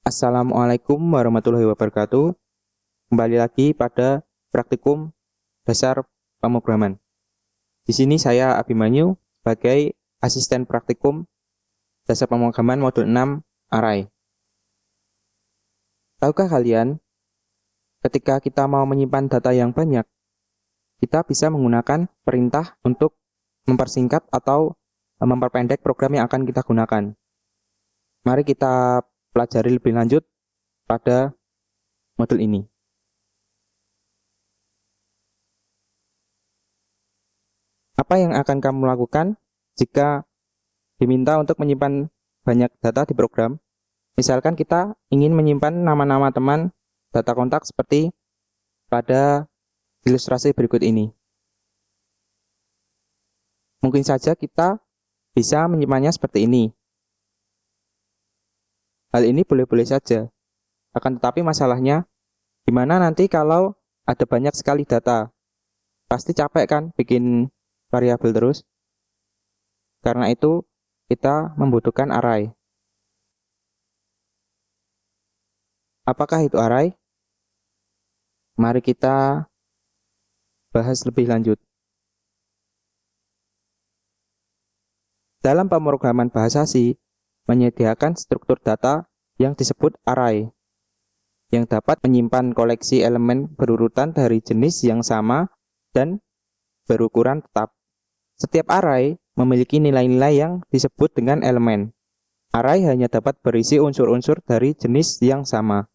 Assalamualaikum warahmatullahi wabarakatuh. Kembali lagi pada praktikum dasar pemrograman. Di sini saya Abimanyu sebagai asisten praktikum dasar pemrograman modul 6 Array. Tahukah kalian, ketika kita mau menyimpan data yang banyak, kita bisa menggunakan perintah untuk mempersingkat atau memperpendek program yang akan kita gunakan. Mari kita pelajari lebih lanjut pada modul ini. Apa yang akan kamu lakukan jika diminta untuk menyimpan banyak data di program? Misalkan kita ingin menyimpan nama-nama teman, data kontak seperti pada ilustrasi berikut ini. Mungkin saja kita bisa menyimpannya seperti ini. Hal ini boleh-boleh saja. Akan tetapi masalahnya, gimana nanti kalau ada banyak sekali data? Pasti capek kan bikin variabel terus? Karena itu, kita membutuhkan array. Apakah itu array? Mari kita bahas lebih lanjut. Dalam pemrograman bahasa C, menyediakan struktur data yang disebut array, yang dapat menyimpan koleksi elemen berurutan dari jenis yang sama dan berukuran tetap. Setiap array memiliki nilai-nilai yang disebut dengan elemen. Array hanya dapat berisi unsur-unsur dari jenis yang sama.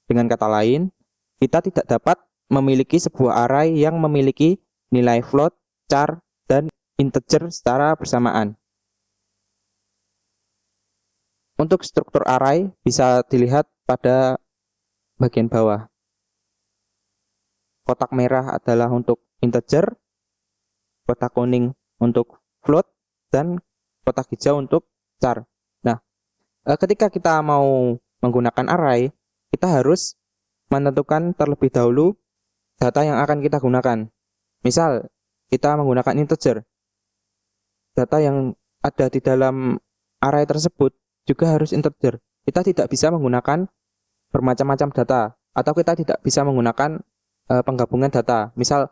Dengan kata lain, kita tidak dapat memiliki sebuah array yang memiliki nilai float, char, dan integer secara bersamaan. Untuk struktur array bisa dilihat pada bagian bawah. Kotak merah adalah untuk integer, kotak kuning untuk float, dan kotak hijau untuk char. Nah, ketika kita mau menggunakan array, kita harus menentukan terlebih dahulu data yang akan kita gunakan. Misal, kita menggunakan integer. Data yang ada di dalam array tersebut juga harus integer. Kita tidak bisa menggunakan bermacam-macam data, atau kita tidak bisa menggunakan penggabungan data. Misal,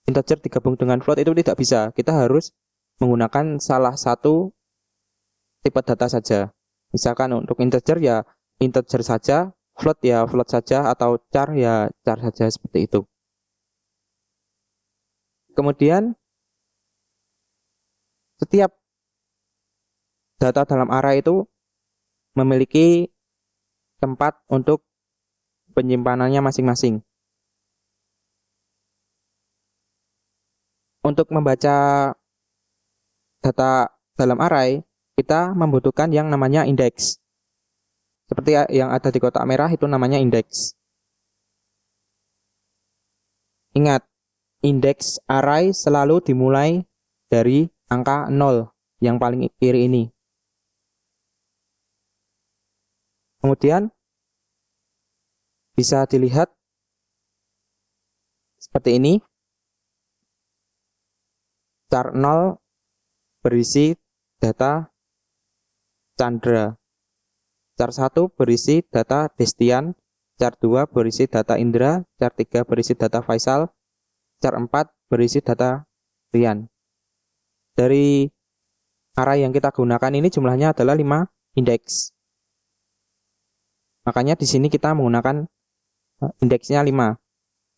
integer digabung dengan float itu tidak bisa. Kita harus menggunakan salah satu tipe data saja. Misalkan untuk integer ya integer saja, float ya float saja, atau char ya char saja, seperti itu. Kemudian, setiap data dalam array itu memiliki tempat untuk penyimpanannya masing-masing. Untuk membaca data dalam array, kita membutuhkan yang namanya indeks. Seperti yang ada di kotak merah itu namanya indeks. Ingat, indeks array selalu dimulai dari angka 0 yang paling kiri ini. Kemudian bisa dilihat seperti ini. Char 0 berisi data Chandra. Char 1 berisi data Destian. Char 2 berisi data Indra. Char 3 berisi data Faisal. Char 4 berisi data Rian. Dari array yang kita gunakan ini jumlahnya adalah 5 indeks. Makanya di sini kita menggunakan indeksnya 5.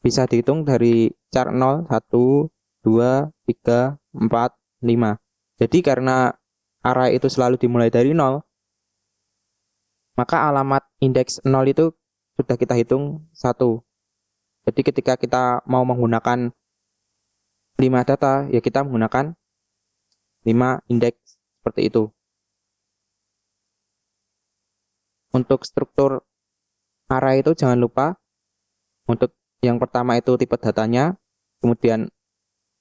Bisa dihitung dari char 0, 1, 2, 3, 4, 5. Jadi karena array itu selalu dimulai dari 0, maka alamat indeks 0 itu sudah kita hitung 1. Jadi ketika kita mau menggunakan 5 data, ya kita menggunakan 5 indeks seperti itu. Untuk struktur array itu jangan lupa, untuk yang pertama itu tipe datanya, kemudian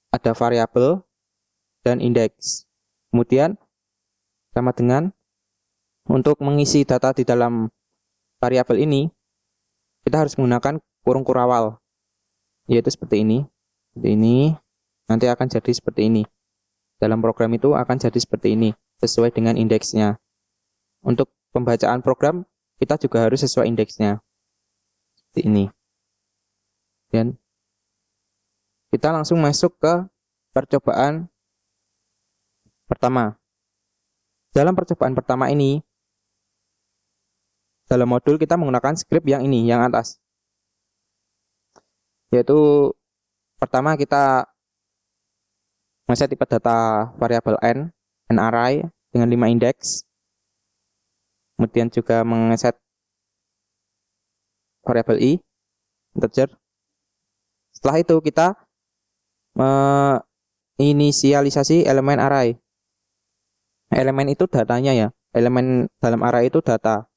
ada variabel dan indeks. Kemudian sama dengan untuk mengisi data di dalam variabel ini, kita harus menggunakan kurung kurawal, yaitu seperti ini. Seperti ini, nanti akan jadi seperti ini. Dalam program itu akan jadi seperti ini, sesuai dengan indeksnya. Untuk pembacaan program kita juga harus sesuai indeksnya. Seperti ini. Dan kita langsung masuk ke percobaan pertama. Dalam percobaan pertama ini, dalam modul kita menggunakan script yang ini, yang atas. Yaitu pertama kita ngeset tipe data variabel n array dengan 5 indeks. Kemudian juga mengeset variabel i, integer. Setelah itu kita menginisialisasi elemen array. Elemen itu datanya ya. Elemen dalam array itu data.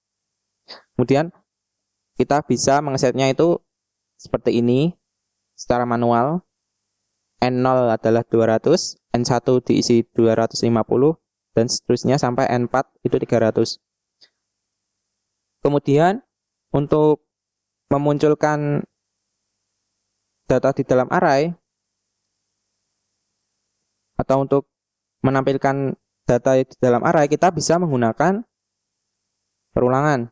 Kemudian kita bisa mengesetnya itu seperti ini secara manual. N0 adalah 200, N1 diisi 250, dan seterusnya sampai N4 itu 300. Kemudian untuk memunculkan data di dalam array atau untuk menampilkan data di dalam array, kita bisa menggunakan perulangan.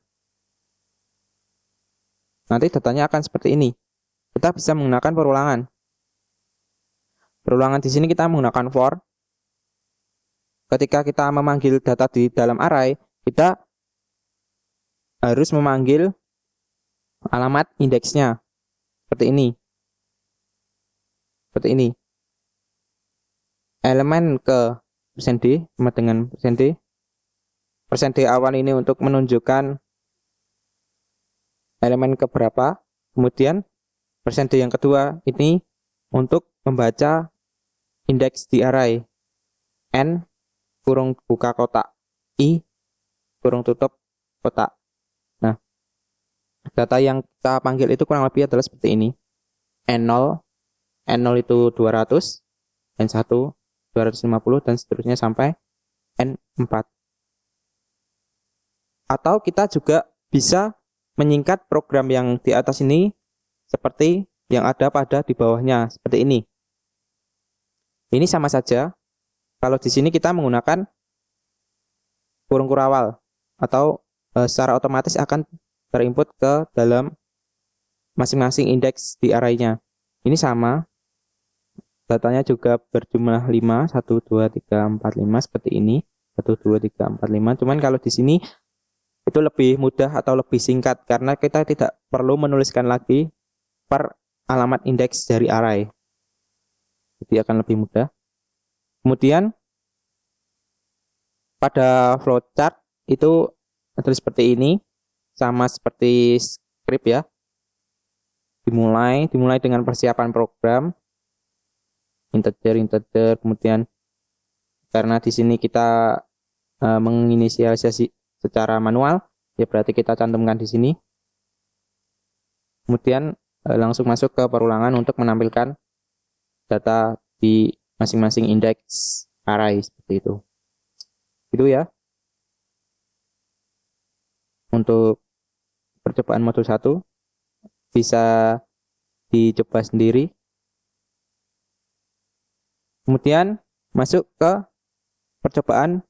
Nanti datanya akan seperti ini. Kita bisa menggunakan perulangan. Perulangan di sini kita menggunakan for. Ketika kita memanggil data di dalam array, kita harus memanggil alamat indeksnya. Seperti ini. Seperti ini. Elemen ke %d sama dengan %d. %d awal ini untuk menunjukkan elemen keberapa. Kemudian %d yang kedua ini untuk membaca indeks di array. N kurung buka kotak, I kurung tutup kotak. Nah, data yang kita panggil itu kurang lebih adalah seperti ini. N0 itu 200, N1 250, dan seterusnya sampai N4. Atau kita juga bisa menyingkat program yang di atas ini seperti yang ada pada di bawahnya, seperti ini. Ini sama saja. Kalau di sini kita menggunakan kurung kurawal atau secara otomatis akan terinput ke dalam masing-masing indeks di array-nya. Ini sama. Datanya juga berjumlah 5, 1, 2, 3, 4, 5 seperti ini. 1, 2, 3, 4, 5. Cuman kalau di sini itu lebih mudah atau lebih singkat karena kita tidak perlu menuliskan lagi per alamat indeks dari array. Jadi akan lebih mudah. Kemudian pada flowchart itu ada seperti ini, sama seperti script ya. Dimulai dengan persiapan program, integer, kemudian karena di sini kita menginisialisasi secara manual, ya berarti kita cantumkan di sini. Kemudian langsung masuk ke perulangan untuk menampilkan data di masing-masing indeks array seperti itu. Itu ya. Untuk percobaan modul 1 bisa dicoba sendiri. Kemudian masuk ke percobaan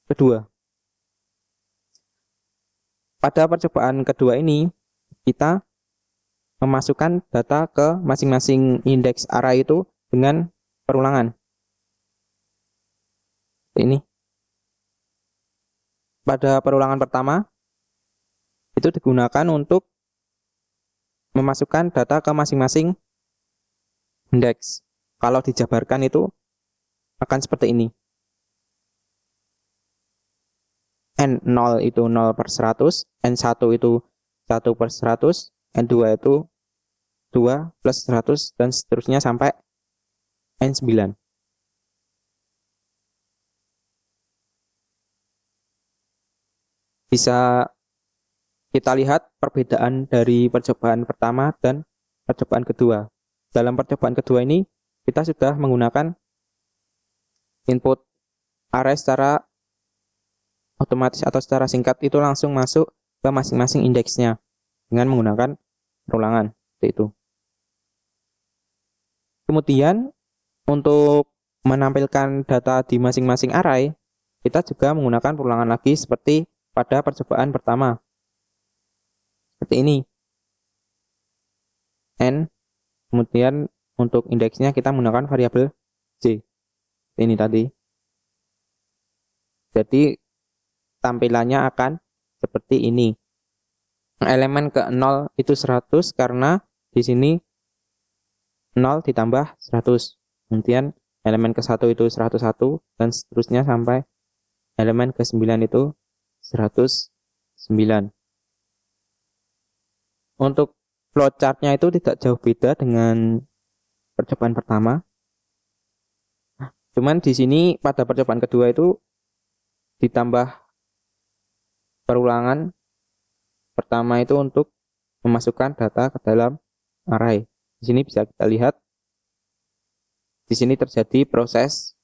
kedua. Pada percobaan kedua ini kita memasukkan data ke masing-masing indeks array itu dengan perulangan. Ini. Pada perulangan pertama itu digunakan untuk memasukkan data ke masing-masing indeks. Kalau dijabarkan itu akan seperti ini. N0 itu 0/100, N1 itu 1/100, N2 itu 2 plus 100, dan seterusnya sampai N9. Bisa kita lihat perbedaan dari percobaan pertama dan percobaan kedua. Dalam percobaan kedua ini kita sudah menggunakan input array secara otomatis atau secara singkat, itu langsung masuk ke masing-masing indeksnya dengan menggunakan perulangan seperti itu. Kemudian untuk menampilkan data di masing-masing array, kita juga menggunakan perulangan lagi seperti pada percobaan pertama. seperti ini. N, kemudian untuk indeksnya kita menggunakan variabel J. Ini tadi. Jadi tampilannya akan seperti ini. Elemen ke 0 itu 100 karena di sini 0 ditambah 100. Kemudian elemen ke 1 itu 101 dan seterusnya sampai elemen ke 9 itu 109. Untuk flowchart-nya itu tidak jauh beda dengan percobaan pertama. Cuman di sini pada percobaan kedua itu ditambah perulangan. Pertama itu untuk memasukkan data ke dalam array. Di sini bisa kita lihat. Di sini terjadi proses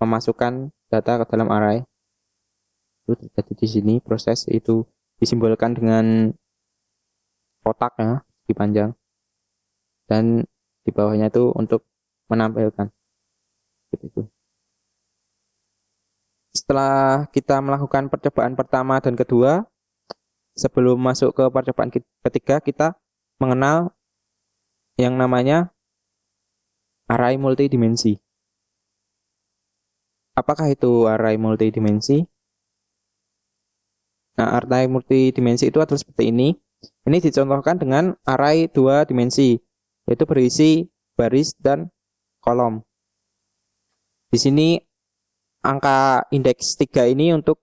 memasukkan data ke dalam array. Itu terjadi di sini, proses itu disimbolkan dengan kotak ya, di panjang. Dan di bawahnya itu untuk menampilkan. Gitu. Setelah kita melakukan percobaan pertama dan kedua, sebelum masuk ke percobaan ketiga, kita mengenal yang namanya array multidimensi. Apakah itu array multidimensi? Nah, array multidimensi itu adalah seperti ini. Ini dicontohkan dengan array 2 dimensi, yaitu berisi baris dan kolom. Di sini angka indeks 3 ini untuk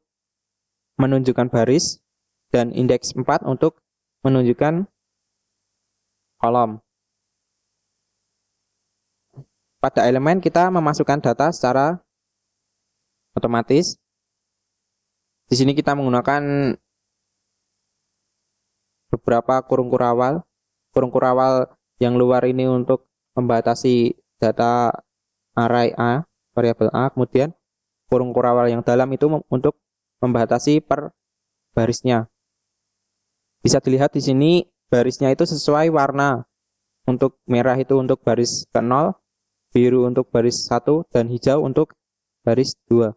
menunjukkan baris dan indeks 4 untuk menunjukkan kolom. Pada elemen kita memasukkan data secara otomatis. Di sini kita menggunakan beberapa kurung kurawal. Kurung kurawal yang luar ini untuk membatasi data array A, variabel A. Kemudian kurung kurawal yang dalam itu untuk membatasi per barisnya. Bisa dilihat di sini barisnya itu sesuai warna. Untuk merah itu untuk baris ke-0, biru untuk baris 1, dan hijau untuk baris 2.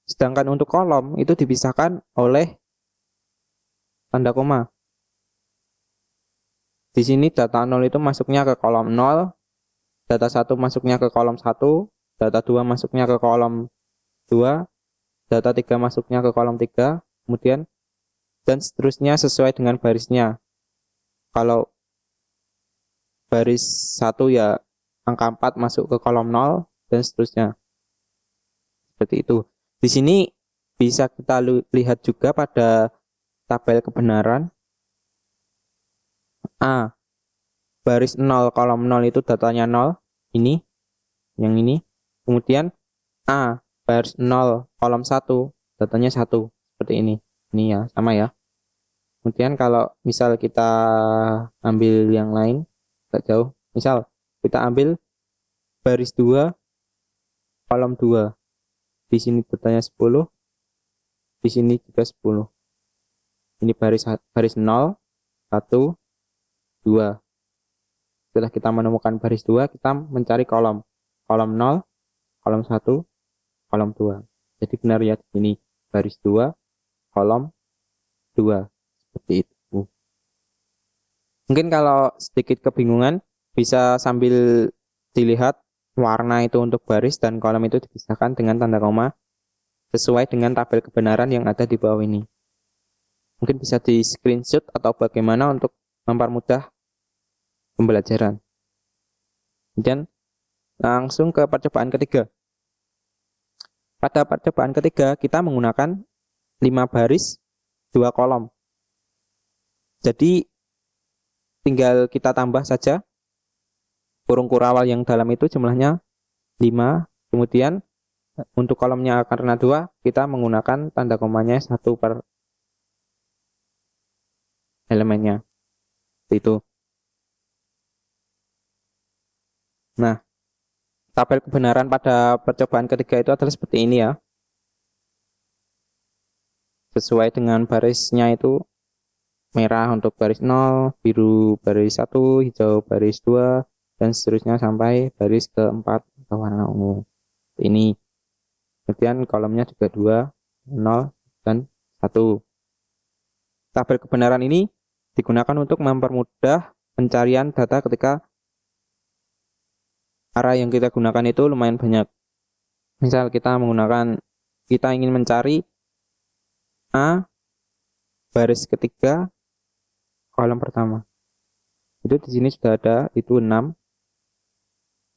Sedangkan untuk kolom itu dipisahkan oleh tanda koma. Di sini data 0 itu masuknya ke kolom 0, data 1 masuknya ke kolom 1, data 2 masuknya ke kolom 2, data 3 masuknya ke kolom 3, kemudian dan seterusnya sesuai dengan barisnya. Kalau baris 1 ya angka 4 masuk ke kolom 0 dan seterusnya. Seperti itu. Di sini bisa kita lihat juga pada tabel kebenaran. A, baris 0 kolom 0 itu datanya 0. Ini, yang ini. Kemudian A, baris 0 kolom 1, datanya 1. Seperti ini. Ini ya, sama ya. Kemudian kalau misal kita ambil yang lain, agak jauh. Misal kita ambil baris 2 kolom 2. Di sini datanya 10. Di sini juga 10. Ini baris 0, 1, 2. Setelah kita menemukan baris 2, kita mencari kolom. Kolom 0, kolom 1, kolom 2. Jadi benar ya di sini baris 2, kolom 2. Seperti itu. Mungkin kalau sedikit kebingungan, bisa sambil dilihat warna itu untuk baris dan kolom itu dipisahkan dengan tanda koma sesuai dengan tabel kebenaran yang ada di bawah ini. Mungkin bisa di screenshot atau bagaimana untuk mempermudah pembelajaran. Kemudian langsung ke percobaan ketiga. Pada percobaan ketiga kita menggunakan 5 baris 2 kolom. Jadi tinggal kita tambah saja kurung kurawal yang dalam itu jumlahnya 5. Kemudian untuk kolomnya karena 2 kita menggunakan tanda komanya 1 per elemennya. Itu. Nah, tabel kebenaran pada percobaan ketiga itu adalah seperti ini ya. Sesuai dengan barisnya itu merah untuk baris 0, biru baris 1, hijau baris 2, dan seterusnya sampai baris keempat atau warna ungu. Ini. Kemudian kolomnya juga 2, 0, dan 1. Tabel kebenaran ini digunakan untuk mempermudah pencarian data ketika array yang kita gunakan itu lumayan banyak. Misal kita ingin mencari A baris ketiga kolom pertama. Itu di sini sudah ada, itu 6.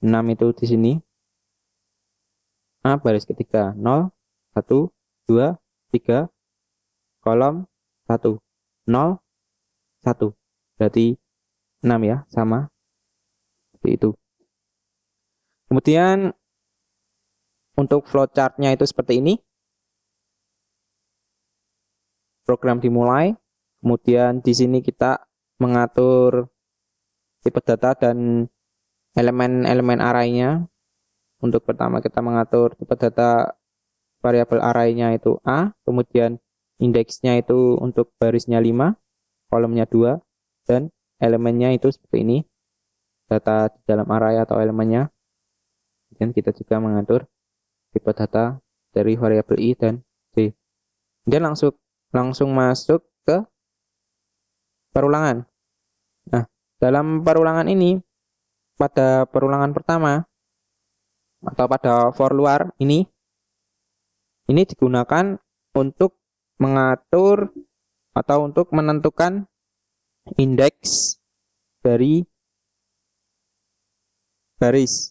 6 itu di sini. A baris ketiga 0 1 2 3 kolom 1 0 1. Berarti 6 ya, sama. Seperti itu. Kemudian untuk flowchart-nya itu seperti ini. Program dimulai, kemudian di sini kita mengatur tipe data dan elemen-elemen array-nya. Untuk pertama kita mengatur tipe data variabel array-nya itu A, kemudian indeksnya itu untuk barisnya 5, kolomnya 2, dan elemennya itu seperti ini, data di dalam array atau elemennya. Dan kita juga mengatur tipe data dari variabel I dan J. Kemudian langsung masuk ke perulangan. Nah, dalam perulangan ini, pada perulangan pertama atau pada for luar ini digunakan untuk mengatur atau untuk menentukan indeks dari baris.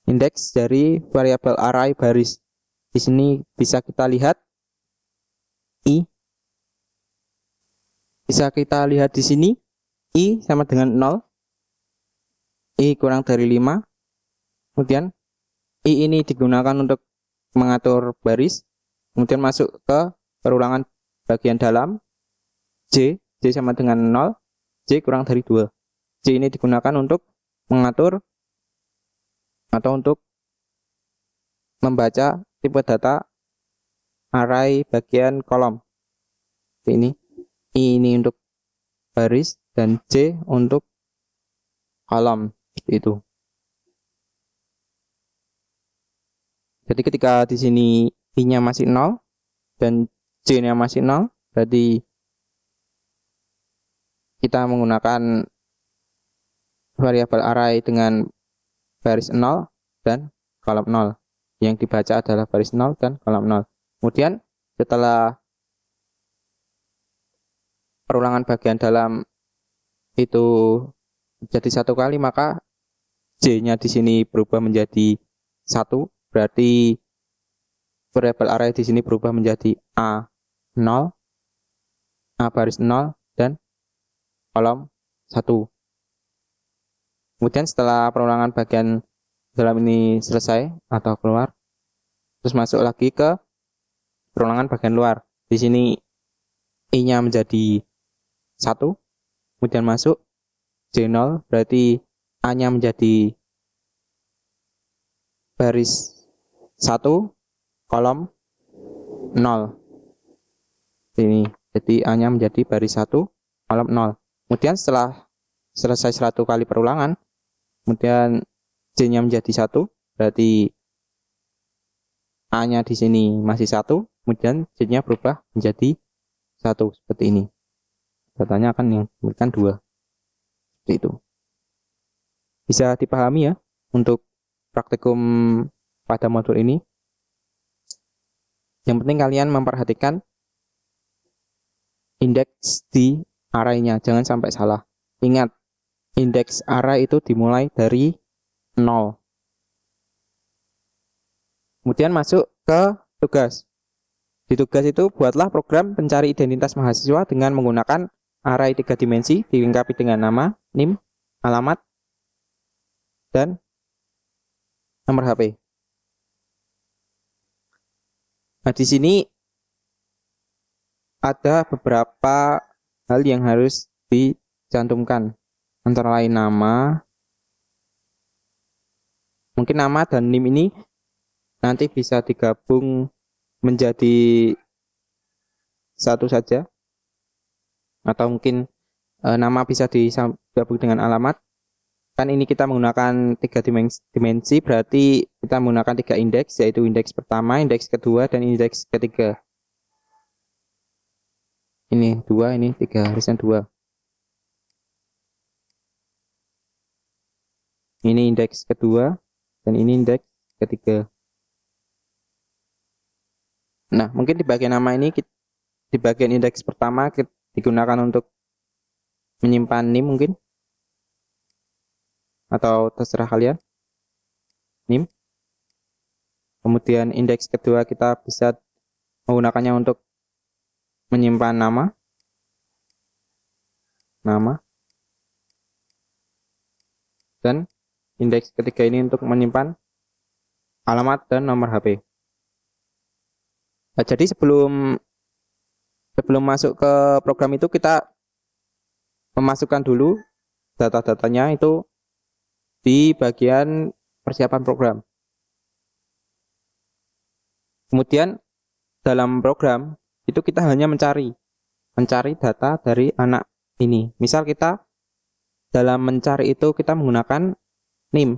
Indeks dari variabel array baris. Di sini bisa kita lihat I. Bisa kita lihat di sini I sama dengan 0. I kurang dari 5. Kemudian I ini digunakan untuk mengatur baris. Kemudian masuk ke perulangan bagian dalam. J sama dengan 0. J kurang dari 2. J ini digunakan untuk mengatur atau untuk membaca tipe data array bagian kolom. Ini I ini untuk baris dan J untuk kolom. Itu. Jadi ketika di sini I-nya masih 0 dan J-nya masih 0, berarti kita menggunakan variabel array dengan baris 0 dan kolom 0. Yang dibaca adalah baris 0 dan kolom 0. Kemudian setelah perulangan bagian dalam itu jadi 1 kali, maka J-nya di sini berubah menjadi 1. Berarti variabel array di sini berubah menjadi A0, A baris 0 dan kolom 1. Kemudian setelah perulangan bagian dalam ini selesai atau keluar, terus masuk lagi ke perulangan bagian luar. Di sini I-nya menjadi 1, kemudian masuk J0, berarti A-nya menjadi baris 1, kolom 0. Ini, jadi A-nya menjadi baris 1, kolom 0. Kemudian setelah selesai 1 kali perulangan, kemudian J-nya menjadi 1, berarti A-nya di sini masih 1, kemudian J-nya berubah menjadi 1, seperti ini. Datanya akan yang memberikan 2. Seperti itu. Bisa dipahami ya untuk praktikum pada modul ini. Yang penting kalian memperhatikan indeks di array-nya, jangan sampai salah. Ingat, indeks array itu dimulai dari 0. Kemudian masuk ke tugas. Di tugas itu buatlah program pencari identitas mahasiswa dengan menggunakan array 3 dimensi dilengkapi dengan nama, NIM, alamat, dan nomor HP. Nah, di sini ada beberapa hal yang harus dicantumkan. Antara lain nama. Mungkin nama dan NIM ini nanti bisa digabung menjadi satu saja. Atau mungkin nama bisa digabung dengan alamat. Kan ini kita menggunakan 3 dimensi, berarti kita menggunakan 3 indeks, yaitu indeks pertama, indeks kedua, dan indeks ketiga. Ini 2, ini 3, harusnya 2. Ini indeks kedua dan ini indeks ketiga. Nah, mungkin di bagian nama ini, di bagian indeks pertama digunakan untuk menyimpan NIM mungkin, atau terserah kalian, NIM. Kemudian indeks kedua kita bisa menggunakannya untuk menyimpan nama. Dan indeks ketiga ini untuk menyimpan alamat dan nomor HP. Nah, jadi sebelum masuk ke program itu, kita memasukkan dulu data-datanya itu di bagian persiapan program. Kemudian dalam program itu kita hanya mencari data dari anak ini. Misal kita dalam mencari itu kita menggunakan NIM.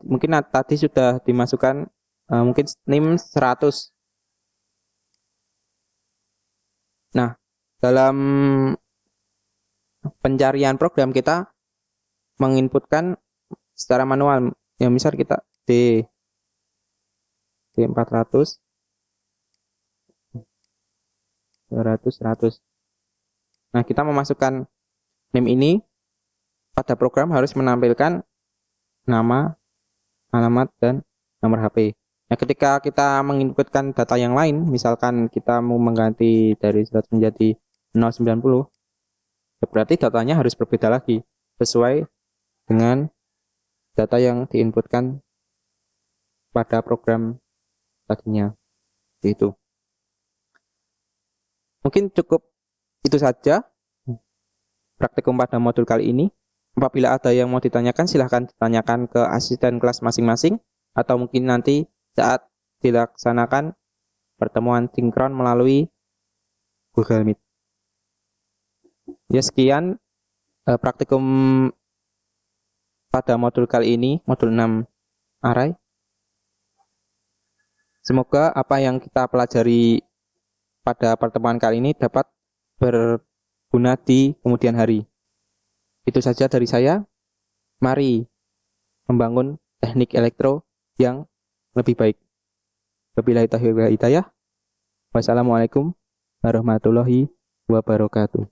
Mungkin tadi sudah dimasukkan mungkin NIM 100. Nah, dalam pencarian program kita menginputkan secara manual. Ya, misal kita D400 200 100. Nah, kita memasukkan NIM ini pada program harus menampilkan nama, alamat, dan nomor HP. Nah, ketika kita menginputkan data yang lain, misalkan kita mau mengganti dari 100 menjadi 090, berarti datanya harus berbeda lagi sesuai dengan data yang diinputkan pada program tadinya. Itu. Mungkin cukup itu saja praktikum pada modul kali ini. Apabila ada yang mau ditanyakan, silahkan ditanyakan ke asisten kelas masing-masing, atau mungkin nanti saat dilaksanakan pertemuan sinkron melalui Google Meet. Ya, sekian praktikum pada modul kali ini, modul 6 array. Semoga apa yang kita pelajari pada pertemuan kali ini dapat berguna di kemudian hari. Itu saja dari saya. Mari membangun teknik elektro yang lebih baik. Wabillahi taufiq wal hidayah. Wassalamualaikum warahmatullahi wabarakatuh.